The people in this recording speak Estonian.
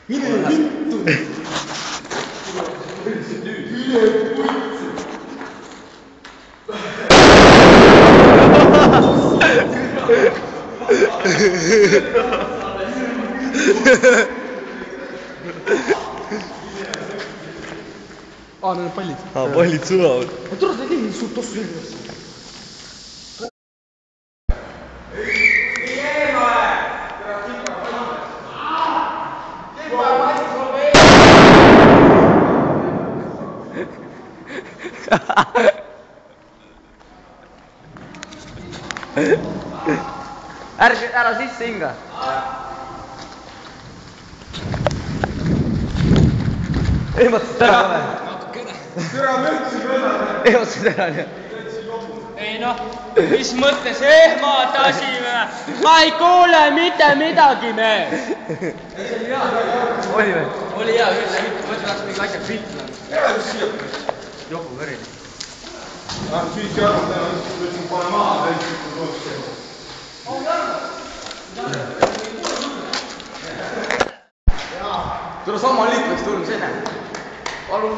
Mine vittu! Mine putsi! Aa, need on pallid. Pallid sulavad. Ma tule, ta ei tee suurt tossu selgesse. Ära sisse hinga. Ehmatasid ära või? Türa mütsi võna! Ehmatasid ära nii. Ei noh, mis mõttes ehmatasime? Ma ei kuule mitte midagi me. Oli või? Oli hea, üldse mitte, ma tahaks mingi asja pihta. Ära just siia! Joku kõri. Siiski arvab, täna võtsin pane maha, täitsa toos teha. Tule sama liik võiks tulnud sinna. Palun.